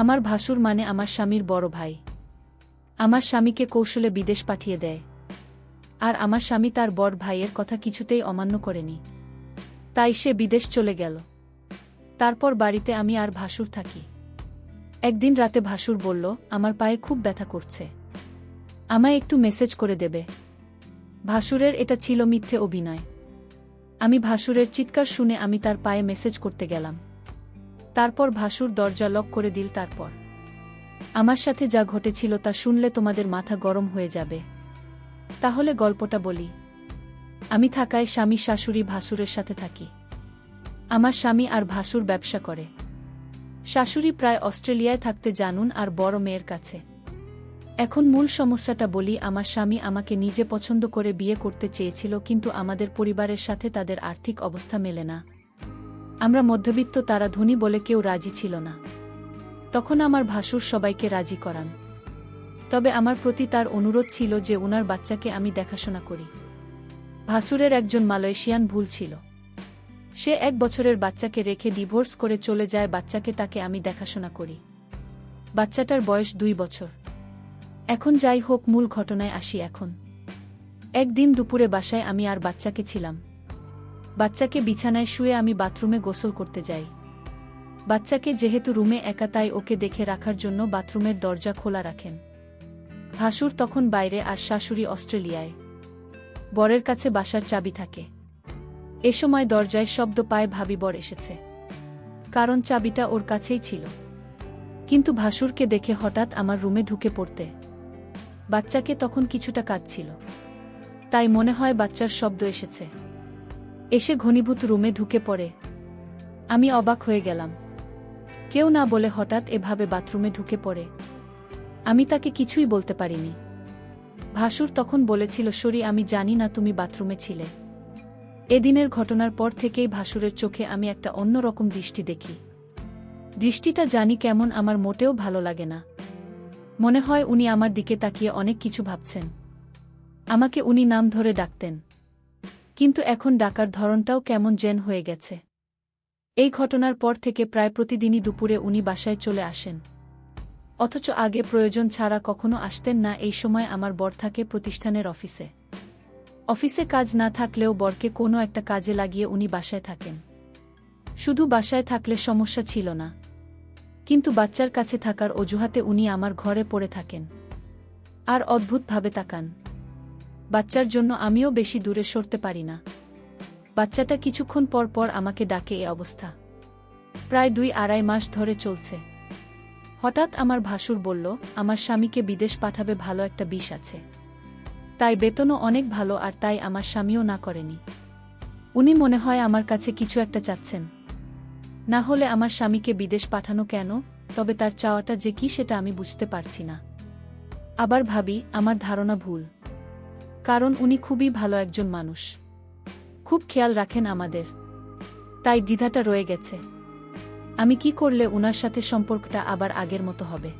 আমার ভাসুর মানে আমার স্বামীর বড় ভাই। আমার স্বামীকে কৌশলে বিদেশ পাঠিয়ে দেয়। আর আমার স্বামী তার বড় ভাইয়ের কথা কিছুতেই অমান্য করেনি। তাই সে বিদেশ চলে গেল। তারপর বাড়িতে আমি আর ভাসুর থাকি। একদিন রাতে ভাসুর বলল, আমার পায়ে খুব ব্যথা করছে, আমায় একটু মেসেজ করে দেবে। ভাসুরের এটা ছিল মিথ্যে অভিনয়। আমি ভাসুরের চিৎকার শুনে আমি তার পায়ে মেসেজ করতে গেলাম। তারপর ভাসুর দরজা লক করে দিল। তারপর আমার সাথে যা ঘটেছিল তা শুনলে তোমাদের মাথা গরম হয়ে যাবে। তাহলে গল্পটা বলি। আমি থাকায় স্বামী শাশুড়ি ভাসুরের সাথে থাকি। আমার স্বামী আর ভাসুর ব্যবসা করে। শাশুড়ি প্রায় অস্ট্রেলিয়ায় থাকতে জানুন আর বড় মেয়ের কাছে। এখন মূল সমস্যাটা বলি। আমার স্বামী আমাকে নিজে পছন্দ করে বিয়ে করতে চেয়েছিল, কিন্তু আমাদের পরিবারের সাথে তাদের আর্থিক অবস্থা মেলে না। আমরা মধ্যবিত্ত, তারা ধনী বলে কেউ রাজি ছিল না। তখন আমার ভাসুর সবাইকে রাজি করান। তবে আমার প্রতি তার অনুরোধ ছিল যে উনার বাচ্চাকে আমি দেখাশোনা করি। ভাসুরের একজন মালয়েশিয়ান ভুল ছিল। সে 1 বছরের বাচ্চাকে রেখে ডিভোর্স করে চলে যায়। বাচ্চাকে তাকে আমি দেখাশোনা করি। বাচ্চাটার বয়স 2 বছর। এখন যাই হোক, মূল ঘটনায় আসি। এখন একদিন দুপুরে বাসায় আমি আর বাচ্চাকে ছিলাম। বাচ্চাকে বিছানায় শুয়ে আমি বাথরুমে গোসল করতে যাই। বাচ্চাকে যেহেতু রুমে একা, তাই ওকে দেখে রাখার জন্য বাথরুমের দরজা খোলা রাখেন। ভাসুর তখন বাইরে আর শাশুড়ি অস্ট্রেলিয়ায়। বরের কাছে বাসার চাবি থাকে। এ সময় দরজায় শব্দ পায় ভাবি বর এসেছে, কারণ চাবিটা ওর কাছেই ছিল। কিন্তু ভাসুরকে দেখে হঠাৎ আমার রুমে ঢুকে পড়তে। বাচ্চাকে তখন কিছুটা কাঁদছিল, তাই মনে হয় বাচ্চার শব্দ এসেছে। এসে ঘনীভূত রুমে ঢুকে পড়ে। আমি অবাক হয়ে গেলাম। কেউ না বলে হঠাৎ এভাবে বাথরুমে ঢুকে পড়ে। আমি তাকে কিছুই বলতে পারিনি। ভাসুর তখন বলেছিল, সরি, আমি জানি না তুমি বাথরুমে ছিলে। এদিনের ঘটনার পর থেকেই ভাসুরের চোখে আমি একটা অন্যরকম দৃষ্টি দেখি। দৃষ্টিটা জানি কেমন, আমার মোটেও ভালো লাগে না। মনে হয় উনি আমার দিকে তাকিয়ে অনেক কিছু ভাবছেন। আমাকে উনি নাম ধরে ডাকতেন, কিন্তু এখন ডাকার ধরনটাও কেমন যেন হয়ে গেছে। এই ঘটনার পর থেকে প্রায় প্রতিদিনই দুপুরে উনি বাসায় চলে আসেন, অথচ আগে প্রয়োজন ছাড়া কখনো আসতেন না। এই সময় আমার বর থাকে প্রতিষ্ঠানের অফিসে। অফিসে কাজ না থাকলেও বরকে কোনো একটা কাজে লাগিয়ে উনি বাসায় থাকেন। শুধু বাসায় থাকলে সমস্যা ছিল না, কিন্তু বাচ্চার কাছে থাকার অজুহাতে উনি আমার ঘরে পড়ে থাকেন আর অদ্ভুতভাবে তাকান। বাচ্চার জন্য আমিও বেশি দূরে সরতে পারি না। বাচ্চাটা কিছুক্ষণ পর পর আমাকে ডাকে। এ অবস্থা প্রায় 2-2.5 মাস ধরে চলছে। হঠাৎ আমার ভাসুর বলল, আমার স্বামীকে বিদেশ পাঠাবে, ভালো একটা বিষ আছে, তাই বেতনও অনেক ভালো, আর তাই আমার স্বামীও না করেনি। উনি মনে হয় আমার কাছে কিছু একটা চাচ্ছেন। না হলে আমার স্বামীকে বিদেশ পাঠানো কেন? তবে তার চাওয়াটা যে কি সেটা আমি বুঝতে পারছি না। আবার ভাবি আমার ধারণা ভুল, কারণ উনি খুবই ভালো একজন মানুষ, খুব খেয়াল রাখেন আমাদের। তাই দ্বিধাটা রয়ে গেছে। আমি কি করলে ওনার সাথে সম্পর্কটা আবার আগের মতো হবে?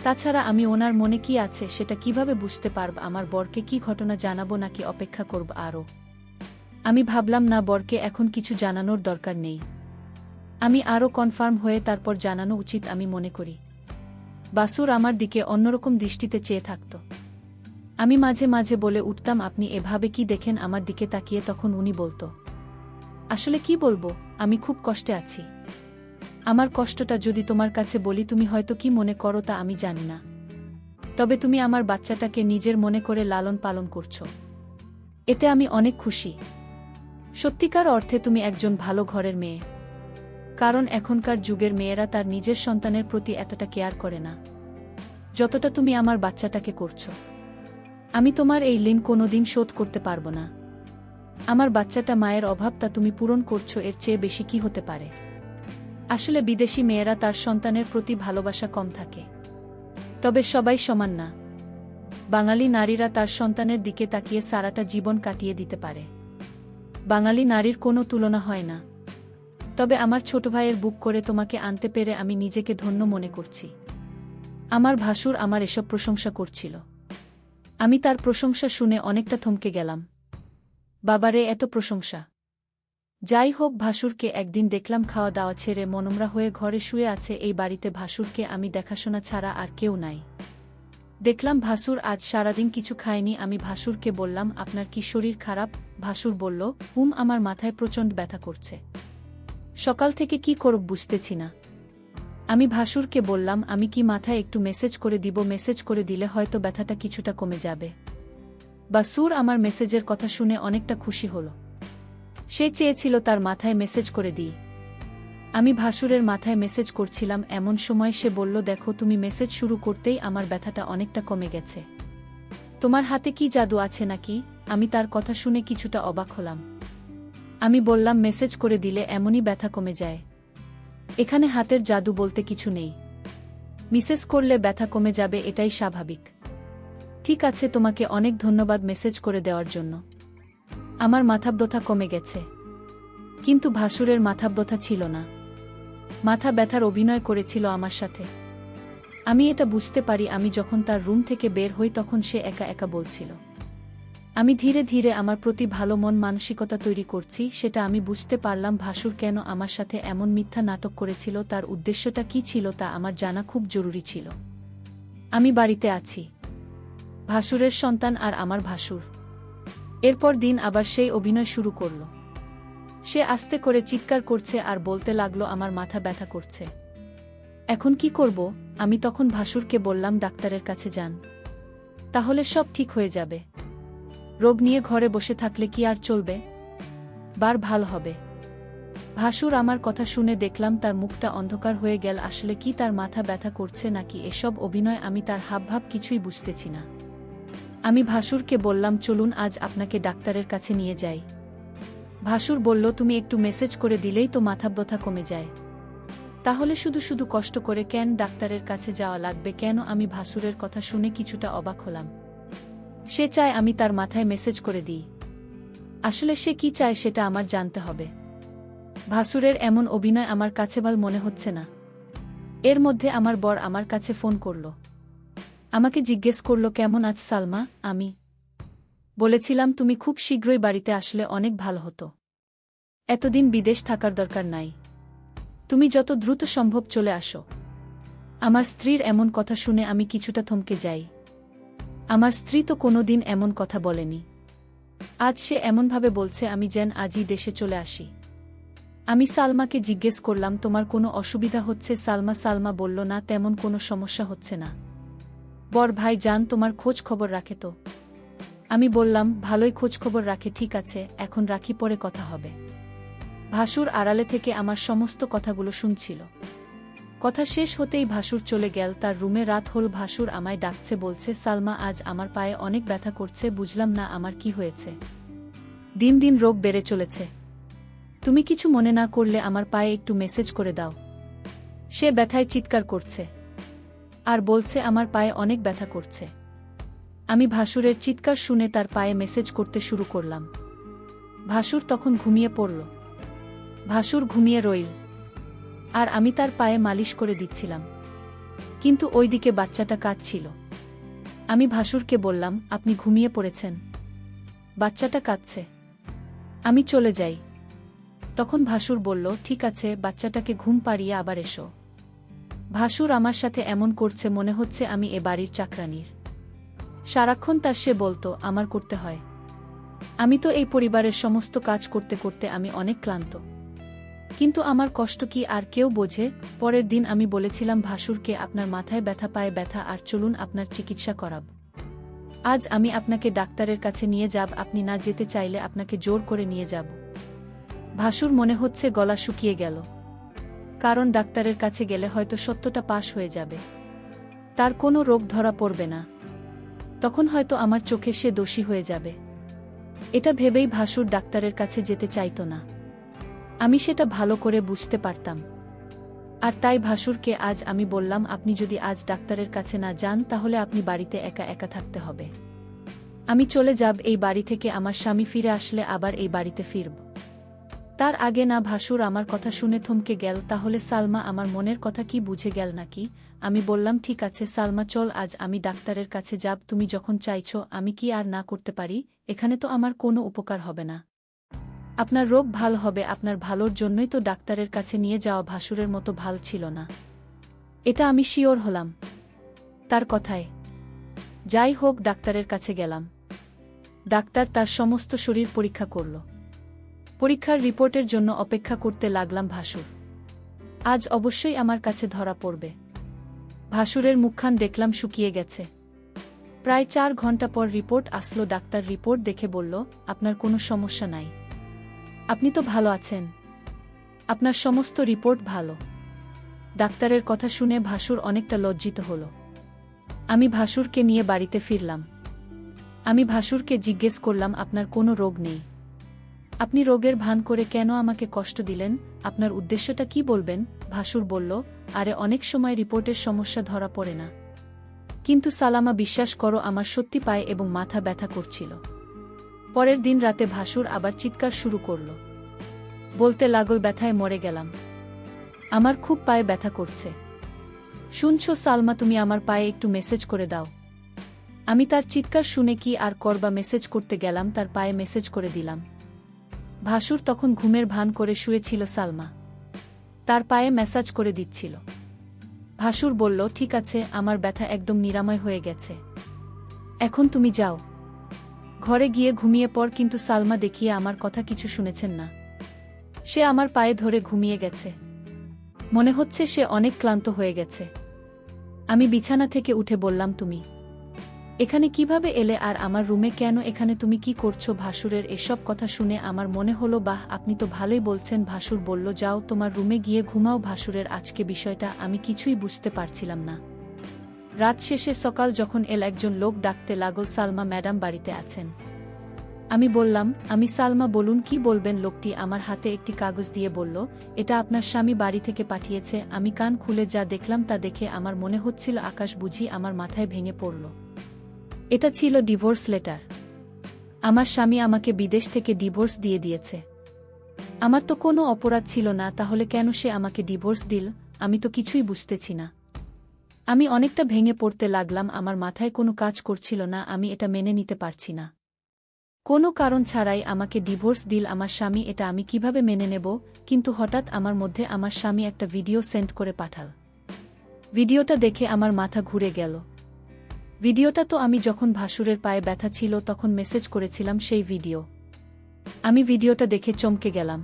তাছাড়া আমি ওনার মনে কি আছে সেটা কিভাবে বুঝতে পারব? আমার বরকে কি ঘটনা জানাবো নাকি অপেক্ষা করব আরও? আমি ভাবলাম না, বরকে এখন কিছু জানানোর দরকার নেই। আমি আরও কনফার্ম হয়ে তারপর জানানো উচিত আমি মনে করি। বাসুর আমার দিকে অন্যরকম দৃষ্টিতে চেয়ে থাকত। আমি মাঝে মাঝে বলে উঠতাম, আপনি এভাবে কি দেখেন আমার দিকে তাকিয়ে? তখন উনি বলতো, আসলে কি বলবো, আমি খুব কষ্টে আছি। আমার কষ্টটা যদি তোমার কাছে বলি তুমি হয়তো কি মনে করো তা আমি জানি না, তবে তুমি আমার বাচ্চাটাকে নিজের মনে করে লালন পালন করছো, এতে আমি অনেক খুশি। সত্যিকার অর্থে তুমি একজন ভালো ঘরের মেয়ে, কারণ এখনকার যুগের মেয়েরা তার নিজের সন্তানের প্রতি এতটা কেয়ার করে না যতটা তুমি আমার বাচ্চাটাকে করছো। আমি তোমার এই ঋণ কোনোদিন শোধ করতে পারবো না। আমার বাচ্চাটা মায়ের অভাব তা তুমি পূরণ করছো, এর চেয়ে বেশি কি হতে পারে? আসলে বিদেশি মেয়েরা তার সন্তানের প্রতি ভালোবাসা কম থাকে, তবে সবাই সমান না। বাঙালি নারীরা তার সন্তানের দিকে তাকিয়ে সারাটা জীবন কাটিয়ে দিতে পারে। বাঙালি নারীর কোনো তুলনা হয় না। তবে আমার ছোট ভাইয়ের বুক করে তোমাকে আনতে পেরে আমি নিজেকে ধন্য মনে করছি। আমার ভাসুর আমার এসব প্রশংসা করছিল। আমি তার প্রশংসা শুনে অনেকটা থমকে গেলাম। বাবারে, এত প্রশংসা! যাই হোক, ভাসুরকে একদিন দেখলাম খাওয়া দাওয়া ছেড়ে মনমরা হয়ে ঘরে শুয়ে আছে। এই বাড়িতে ভাসুরকে আমি দেখাশোনা ছাড়া আর কেউ নাই। দেখলাম ভাসুর আজ সারাদিন কিছু খায়নি। আমি ভাসুরকে বললাম, আপনার কি শরীর খারাপ? ভাসুর বলল, আমার মাথায় প্রচণ্ড ব্যথা করছে। সকাল থেকে কি করব বুঝতেছি না। আমি ভাসুরকে বললাম, আমি কি মাথায় একটু মেসেজ করে দিব? মেসেজ করে দিলে হয়তো ব্যথাটা কিছুটা কমে যাবে। ভাসুর আমার মেসেজের কথা শুনে অনেকটা খুশি হল। সে চেয়েছিল তার মাথায় মেসেজ করে দিই। আমি ভাসুরের মাথায় মেসেজ করছিলাম, এমন সময় সে বলল, দেখো, তুমি মেসেজ শুরু করতেই আমার ব্যথাটা অনেকটা কমে গেছে। তোমার হাতে কি জাদু আছে নাকি? আমি তার কথা শুনে কিছুটা অবাক হলাম। আমি বললাম, মেসেজ করে দিলে এমনই ব্যথা কমে যায়। এখানে হাতের জাদু বলতে কিছু নেই। মেসেজ করলে ব্যথা কমে যাবে, এটাই স্বাভাবিক। ঠিক আছে, তোমাকে অনেক ধন্যবাদ মেসেজ করে দেওয়ার জন্য। আমার মাথাব্যথা কমে গেছে। কিন্তু ভাসুরের মাথাব্যথা ছিল না। মাথা ব্যথার অভিনয় করেছিল আমার সাথে। আমি এটা বুঝতে পারি। আমি যখন তার রুম থেকে বের হই তখন সে একা একা বলছিল। আমি ধীরে ধীরে আমার প্রতি ভালো মন মানসিকতা তৈরি করছি, সেটা আমি বুঝতে পারলাম। ভাসুর কেন আমার সাথে এমন মিথ্যা নাটক করেছিল, তার উদ্দেশ্যটা কি ছিল তা আমার জানা খুব জরুরি ছিল। আমি বাড়িতে আছি, ভাসুরের সন্তান আর আমার ভাসুর। এরপর দিন আবার সেই অভিনয় শুরু করল। সে আস্তে করে চিৎকার করছে আর বলতে লাগলো, আমার মাথা ব্যথা করছে। এখন কি করব? আমি তখন ভাসুরকে বললাম, ডাক্তারের কাছে যান, তাহলে সব ঠিক হয়ে যাবে। রোগ নিয়ে ঘরে বসে থাকলে কি আর চলবে? ভালো হবে। ভাসুর আমার কথা শুনে দেখলাম তার মুখটা অন্ধকার হয়ে গেল। আসলে কি তার মাথা ব্যথা করছে নাকি এসব অভিনয়? আমি তার হাবভাব কিছুই বুঝতেছি না। আমি ভাসুরকে বললাম, চলুন আজ আপনাকে ডাক্তারের কাছে নিয়ে যাই। ভাসুর বলল, তুমি একটু মেসেজ করে দিলেই তো মাথাব্যথা কমে যায়। তাহলে শুধু শুধু কষ্ট করে কেন ডাক্তারের কাছে যাওয়া লাগবে কেন? আমি ভাসুরের কথা শুনে কিছুটা অবাক হলাম। সে চায় আমি তার মাথায় মেসেজ করে দিই। আসলে সে কি চায় সেটা আমার জানতে হবে। ভাসুরের এমন অভিনয় আমার কাছে ভালো মনে হচ্ছে না। এর মধ্যে আমার বর আমার কাছে ফোন করল। আমাকে জিজ্ঞেস করল, কেমন আছ সালমা? আমি বলেছিলাম, তুমি খুব শীঘ্রই বাড়িতে আসলে অনেক ভালো হতো। এতদিন বিদেশ থাকার দরকার নাই, তুমি যত দ্রুত সম্ভব চলে আসো। আমার স্ত্রীর এমন কথা শুনে আমি কিছুটা থমকে যাই। আমার স্ত্রী তো কোনোদিন এমন কথা বলেনি। আজ সে এমনভাবে বলছে আমি যেন আজই দেশে চলে আসি। আমি সালমাকে জিজ্ঞেস করলাম, তোমার কোনো অসুবিধা হচ্ছে? সালমা বলল, না, তেমন কোনো সমস্যা হচ্ছে না। বর ভাই জান তোমার খোঁজ খবর রাখে তো? আমি বললাম, ভালোই খোঁজ খবর রাখে। ঠিক আছে, এখন রাখি, পরে কথা হবে। ভাসুর আড়ালে থেকে আমার সমস্ত কথাগুলো শুনছিল। কথা শেষ হতেই ভাসুর চলে গেল তার রুমে। রাত হল। ভাসুর আমায় ডাকছে, বলছে, সালমা, আজ আমার পায়ে অনেক ব্যথা করছে। বুঝলাম না আমার কি হয়েছে। দিন দিন রোগ বেড়ে চলেছে। তুমি কিছু মনে না করলে আমার পায়ে একটু মেসেজ করে দাও। সে ব্যথায় চিৎকার করছে আর বলছে আমার পায়ে অনেক ব্যথা করছে। আমি ভাসুরের চিৎকার শুনে তার পায়ে মেসেজ করতে শুরু করলাম। ভাসুর তখন ঘুমিয়ে পড়ল। ভাসুর ঘুমিয়ে রইল আর আমি তার পায়ে মালিশ করে দিচ্ছিলাম। কিন্তু ওইদিকে বাচ্চাটা কাঁদছিল। আমি ভাসুরকে বললাম, আপনি ঘুমিয়ে পড়েছেন? বাচ্চাটা কাঁদছে, আমি চলে যাই। তখন ভাসুর বলল, ঠিক আছে, বাচ্চাটাকে ঘুম পাড়িয়ে আবার এসো। ভাসুর আমার সাথে এমন করছে মনে হচ্ছে আমি এ বাড়ির চাকরানির। সারাক্ষণ তার সে বলতো আমার করতে হয়। আমি তো এই পরিবারের সমস্ত কাজ করতে করতে আমি অনেক ক্লান্ত। কিন্তু আমার কষ্ট কি আর কেউ বোঝে? পরের দিন আমি বলেছিলাম ভাসুরকে, আপনার মাথায় ব্যথা, পায়ে ব্যথা, আর চলুন আপনার চিকিৎসা করাব। আজ আমি আপনাকে ডাক্তারের কাছে নিয়ে যাব। আপনি না যেতে চাইলে আপনাকে জোর করে নিয়ে যাব। ভাসুর মনে হচ্ছে গলা শুকিয়ে গেল, কারণ ডাক্তারের কাছে গেলে হয়তো সত্যটা পাশ হয়ে যাবে। তার কোনো রোগ ধরা পড়বে না। তখন হয়তো আমার চোখে সে দোষী হয়ে যাবে। এটা ভেবেই ভাসুর ডাক্তারের কাছে যেতে চাইত না। আমি সেটা ভালো করে বুঝতে পারতাম। আর তাই ভাসুরকে আজ আমি বললাম, আপনি যদি আজ ডাক্তারের কাছে না যান তাহলে আপনি বাড়িতে একা একা থাকতে হবে। আমি চলে যাব এই বাড়ি থেকে। আমার স্বামী ফিরে আসলে আবার এই বাড়িতে ফিরব। তার আগে না। ভাসুর আমার কথা শুনে থমকে গেল। তাহলে সালমা আমার মনের কথা কি বুঝে গেল নাকি? আমি বললাম, ঠিক আছে সালমা, চল আজ আমি ডাক্তারের কাছে যাব। তুমি যখন চাইছো আমি কি আর না করতে পারি? এখানে তো আমার কোনো উপকার হবে না। আপনার রোগ ভাল হবে, আপনার ভালোর জন্যই তো ডাক্তারের কাছে নিয়ে যাওয়া ভাসুরের মতো ভাল ছিল না। এটা আমি শিওর হলাম তার কথায়। যাই হোক, ডাক্তারের কাছে গেলাম। ডাক্তার তার সমস্ত শরীর পরীক্ষা করল। পরীক্ষার রিপোর্টের জন্য অপেক্ষা করতে লাগলাম। ভাসুর আজ অবশ্যই আমার কাছে ধরা পড়বে। ভাসুরের মুখখান দেখলাম শুকিয়ে গেছে। প্রায় 4 ঘন্টা পর রিপোর্ট আসলো। ডাক্তার রিপোর্ট দেখে বলল, আপনার কোনো সমস্যা নাই, আপনি তো ভালো আছেন, আপনার সমস্ত রিপোর্ট ভালো। ডাক্তারের কথা শুনে ভাসুর অনেকটা লজ্জিত হল। আমি ভাসুরকে নিয়ে বাড়িতে ফিরলাম। আমি ভাসুরকে জিজ্ঞেস করলাম, আপনার কোনো রোগ নেই, আপনি রোগের ভান করে কেন আমাকে কষ্ট দিলেন? আপনার উদ্দেশ্যটা কি বলবেন? ভাসুর বলল, আরে অনেক সময় রিপোর্টের সমস্যা ধরা পড়ে না, কিন্তু সালামা বিশ্বাস করো আমার সত্যি পায়ে এবং মাথা ব্যথা করছিল। পরের দিন রাতে ভাসুর আবার চিৎকার শুরু করল, বলতে লাগল, ব্যথায় মরে গেলাম, আমার খুব পায়ে ব্যথা করছে। শুনছো সালমা, তুমি আমার পায়ে একটু মেসেজ করে দাও। আমি তার চিৎকার শুনে কি আর করবা, মেসেজ করতে গেলাম, তার পায়ে মেসেজ করে দিলাম। ভাসুর তখন ঘুমের ভান করে শুয়েছিল। সালমা তার পায়ে ম্যাসাজ করে দিচ্ছিল। ভাসুর বলল, ঠিক আছে, আমার ব্যথা একদম নিরাময় হয়ে গেছে, এখন তুমি যাও, ঘরে গিয়ে ঘুমিয়ে পড়। কিন্তু সালমা দেখিয়ে আমার কথা কিছু শুনেছেন না। সে আমার পায়ে ধরে ঘুমিয়ে গেছে। মনে হচ্ছে সে অনেক ক্লান্ত হয়ে গেছে। আমি বিছানা থেকে উঠে বললাম, তুমি এখানে কিভাবে এলে, আর আমার রুমে কেন? এখানে তুমি কি করছো? ভাসুরের এসব কথা শুনে আমার মনে হলো, বাহ, আপনি তো ভালোই বলছেন। ভাসুর বলল, যাও তোমার রুমে গিয়ে ঘুমাও। ভাসুরের আজকে বিষয়টা আমি কিছুই বুঝতে পারছিলাম না। রাত শেষে সকাল যখন এল, একজন লোক ডাকতে লাগল, সালমা ম্যাডাম বাড়িতে আছেন? আমি বললাম, আমি সালমা, বলুন কি বলবেন। লোকটি আমার হাতে একটি কাগজ দিয়ে বলল, এটা আপনার স্বামী বাড়ি থেকে পাঠিয়েছে। আমি কান খুলে যা দেখলাম তা দেখে আমার মনে হচ্ছিল আকাশ বুঝি আমার মাথায় ভেঙে পড়ল। এটা ছিল ডিভোর্স লেটার। আমার স্বামী আমাকে বিদেশ থেকে ডিভোর্স দিয়ে দিয়েছে। আমার তো কোনো অপরাধ ছিল না, তাহলে কেন সে আমাকে ডিভোর্স দিল? আমি তো কিছুই বুঝতেছি না। আমি অনেকটা ভেঙে পড়তে লাগলাম, আমার মাথায় কোনো কাজ করছিল না, আমি এটা মেনে নিতে পারছি না। কোনো কারণ ছাড়াই আমাকে ডিভোর্স দিল আমার স্বামী, এটা আমি কিভাবে মেনে নেব? কিন্তু হঠাৎ আমার মধ্যে আমার স্বামী একটা ভিডিও সেন্ড করে পাঠাল। ভিডিওটা দেখে আমার মাথা ঘুরে গেল। ভিডিওটা তো আমি যখন ভাসুরের পায়ে ব্যথা ছিল তখন মেসেজ করেছিলাম সেই ভিডিও। আমি ভিডিওটা দেখে চমকে গেলাম।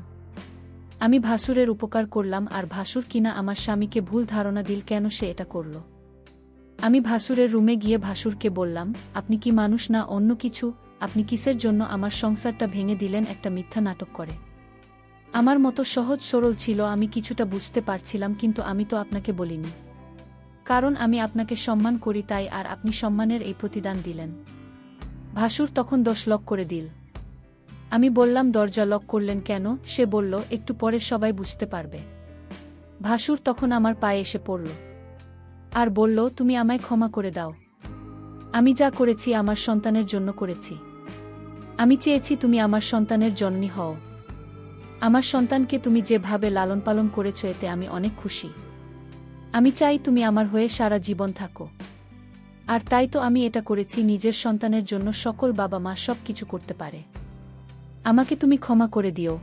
আমি ভাসুরের উপকার করলাম, আর ভাসুর কিনা আমার স্বামীকে ভুল ধারণা দিল কেন সে এটা করল। আমি ভাসুরের রুমে গিয়ে ভাসুরকে বললাম, আপনি কি মানুষ না অন্য কিছু? আপনি কিসের জন্য আমার সংসারটা ভেঙে দিলেন একটা মিথ্যা নাটক করে? আমার মতো সহজ সরল ছিল, আমি কিছুটা বুঝতে পারছিলাম, কিন্তু আমি তো আপনাকে বলিনি, কারণ আমি আপনাকে সম্মান করি তাই, আর আপনি সম্মানের এই প্রতিদান দিলেন। ভাসুর তখন 10 লক করে দিল। আমি বললাম, দরজা লক করলেন কেন? সে বলল, একটু পরে সবাই বুঝতে পারবে। ভাসুর তখন আমার পায়ে এসে পড়ল আর বলল, তুমি আমায় ক্ষমা করে দাও, আমি যা করেছি আমার সন্তানের জন্য করেছি। আমি চেয়েছি তুমি আমার সন্তানের জননী হও। আমার সন্তানকে তুমি যেভাবে লালন পালন করেছ এতে আমি অনেক খুশি। আমি চাই তুমি আমার হয়ে সারা জীবন থাকো। আর তাই তো আমি এটা করেছি, নিজের সন্তানের জন্য সকল বাবা মা সব কিছু করতে পারে। আমাকে তুমি ক্ষমা করে দিও।